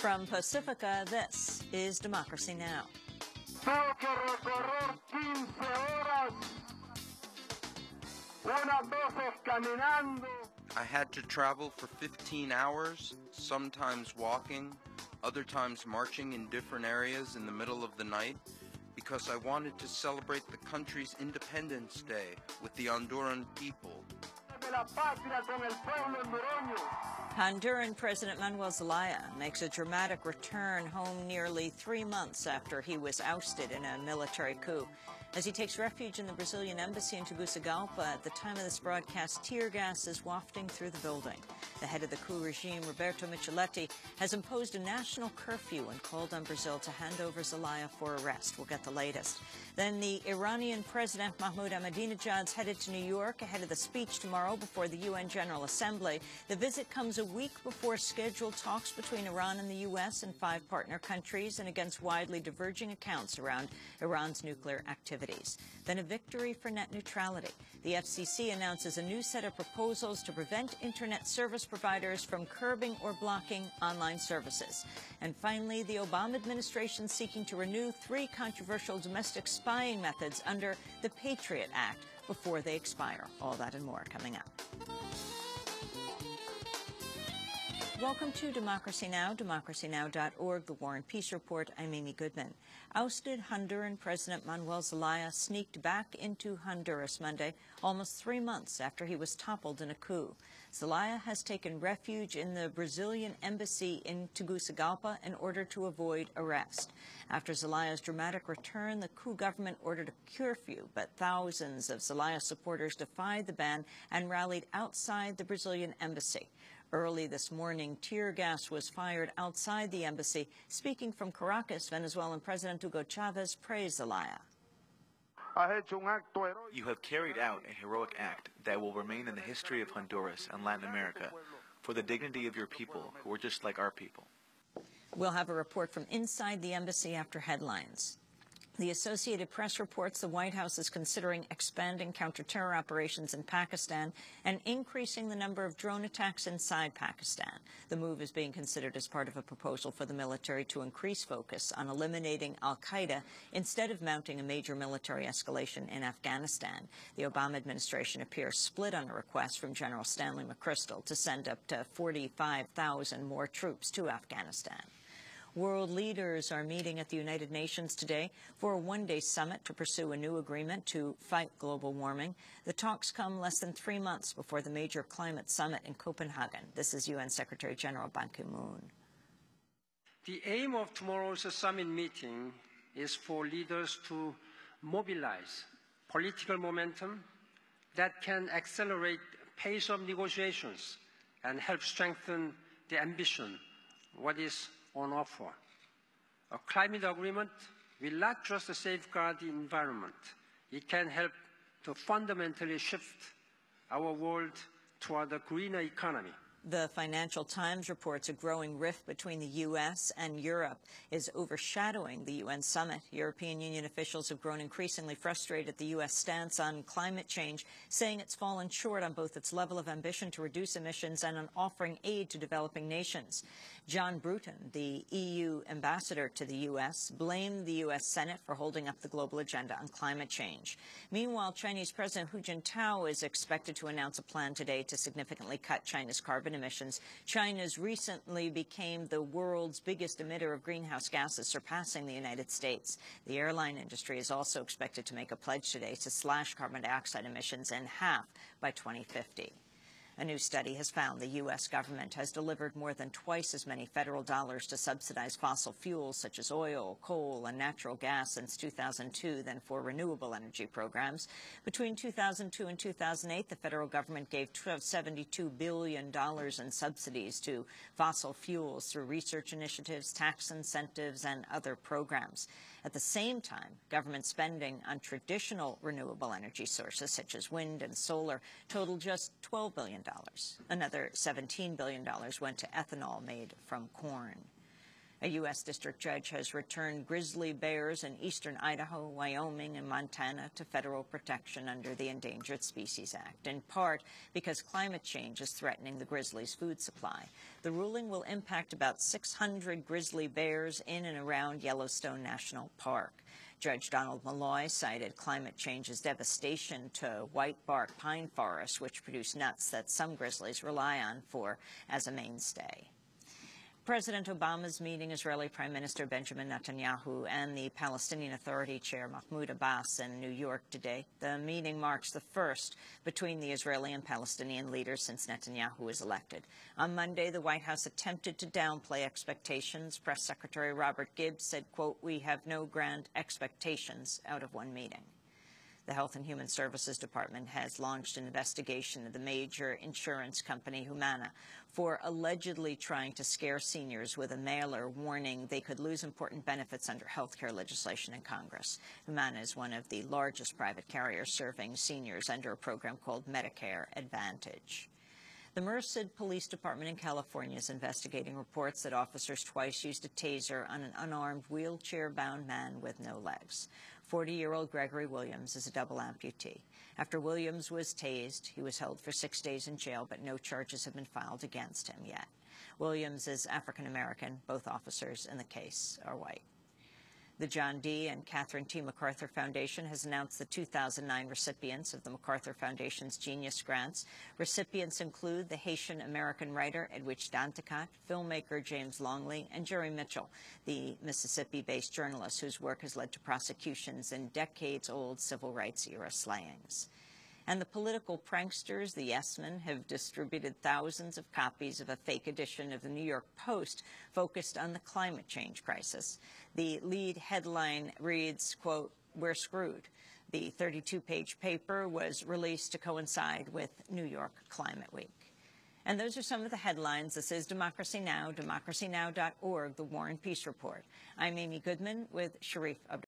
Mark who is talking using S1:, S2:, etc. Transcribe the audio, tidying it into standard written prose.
S1: From Pacifica, this is Democracy Now!
S2: Tuve que recorrer 15 horas, unas veces caminando.
S3: I had to travel for 15 hours, sometimes walking, other times marching in different areas in the middle of the night, because I wanted to celebrate the country's Independence Day with the Honduran people.
S1: Honduran President Manuel Zelaya makes a dramatic return home nearly 3 months after he was ousted in a military coup. As he takes refuge in the Brazilian embassy in Tegucigalpa, at the time of this broadcast, tear gas is wafting through the building. The head of the coup regime, Roberto Micheletti, has imposed a national curfew and called on Brazil to hand over Zelaya for arrest. We'll get the latest. Then the Iranian President Mahmoud Ahmadinejad's headed to New York ahead of the speech tomorrow before the UN General Assembly. The visit comes a week before scheduled talks between Iran and the U.S. and 5 partner countries, and against widely diverging accounts around Iran's nuclear activities. Then a victory for net neutrality. The FCC announces a new set of proposals to prevent Internet service providers from curbing or blocking online services. And finally, the Obama administration seeking to renew 3 controversial domestic spying methods under the Patriot Act before they expire. All that and more coming up. Welcome to Democracy Now!, democracynow.org, The War and Peace Report. I'm Amy Goodman. Ousted Honduran President Manuel Zelaya sneaked back into Honduras Monday, almost 3 months after he was toppled in a coup. Zelaya has taken refuge in the Brazilian embassy in Tegucigalpa in order to avoid arrest. After Zelaya's dramatic return, the coup government ordered a curfew, but thousands of Zelaya supporters defied the ban and rallied outside the Brazilian embassy. Early this morning, tear gas was fired outside the embassy. Speaking from Caracas, Venezuelan President Hugo Chavez praised Zelaya.
S4: You have carried out a heroic act that will remain in the history of Honduras and Latin America for the dignity of your people, who are just like our people.
S1: We'll have a report from inside the embassy after headlines. The Associated Press reports the White House is considering expanding counter-terror operations in Pakistan and increasing the number of drone attacks inside Pakistan. The move is being considered as part of a proposal for the military to increase focus on eliminating al-Qaeda instead of mounting a major military escalation in Afghanistan. The Obama administration appears split on a request from General Stanley McChrystal to send up to 45,000 more troops to Afghanistan. World leaders are meeting at the United Nations today for a one-day summit to pursue a new agreement to fight global warming. The talks come less than 3 months before the major climate summit in Copenhagen. This is UN Secretary General Ban Ki-moon.
S5: The aim of tomorrow's summit meeting is for leaders to mobilize political momentum that can accelerate the pace of negotiations and help strengthen the ambition, what is on offer. A climate agreement will not just safeguard the environment, it can help to fundamentally shift our world toward a greener economy.
S1: The Financial Times reports a growing rift between the U.S. and Europe is overshadowing the UN summit. European Union officials have grown increasingly frustrated at the U.S. stance on climate change, saying it's fallen short on both its level of ambition to reduce emissions and on offering aid to developing nations. John Bruton, the EU ambassador to the U.S., blamed the U.S. Senate for holding up the global agenda on climate change. Meanwhile, Chinese President Hu Jintao is expected to announce a plan today to significantly cut China's carbon emissions. China's recently became the world's biggest emitter of greenhouse gases, surpassing the United States. The airline industry is also expected to make a pledge today to slash carbon dioxide emissions in half by 2050. A new study has found the U.S. government has delivered more than twice as many federal dollars to subsidize fossil fuels such as oil, coal, and natural gas since 2002 than for renewable energy programs. Between 2002 and 2008, the federal government gave $72 billion in subsidies to fossil fuels through research initiatives, tax incentives, and other programs. At the same time, government spending on traditional renewable energy sources such as wind and solar totaled just $12 billion. Another $17 billion went to ethanol made from corn. A U.S. district judge has returned grizzly bears in eastern Idaho, Wyoming, and Montana to federal protection under the Endangered Species Act, in part because climate change is threatening the grizzly's food supply. The ruling will impact about 600 grizzly bears in and around Yellowstone National Park. Judge Donald Malloy cited climate change's devastation to white bark pine forests, which produce nuts that some grizzlies rely on as a mainstay. President Obama's meeting Israeli Prime Minister Benjamin Netanyahu and the Palestinian Authority Chair Mahmoud Abbas in New York today. The meeting marks the first between the Israeli and Palestinian leaders since Netanyahu was elected. On Monday, the White House attempted to downplay expectations. Press Secretary Robert Gibbs said, quote, "We have no grand expectations out of one meeting." The Health and Human Services Department has launched an investigation of the major insurance company Humana for allegedly trying to scare seniors with a mailer warning they could lose important benefits under health care legislation in Congress. Humana is one of the largest private carriers serving seniors under a program called Medicare Advantage. The Merced Police Department in California is investigating reports that officers twice used a taser on an unarmed, wheelchair-bound man with no legs. 40-year-old Gregory Williams is a double amputee. After Williams was tased, he was held for 6 days in jail, but no charges have been filed against him yet. Williams is African-American. Both officers in the case are white. The John D. and Catherine T. MacArthur Foundation has announced the 2009 recipients of the MacArthur Foundation's Genius Grants. Recipients include the Haitian-American writer Edwidge Danticat, filmmaker James Longley, and Jerry Mitchell, the Mississippi-based journalist whose work has led to prosecutions in decades-old civil rights-era slayings. And the political pranksters, the Yes Men, have distributed thousands of copies of a fake edition of the New York Post focused on the climate change crisis. The lead headline reads, quote, "We're screwed." The 32-page paper was released to coincide with New York Climate Week. And those are some of the headlines. This is Democracy Now!, democracynow.org, The War and Peace Report. I'm Amy Goodman with Sharif Abdul.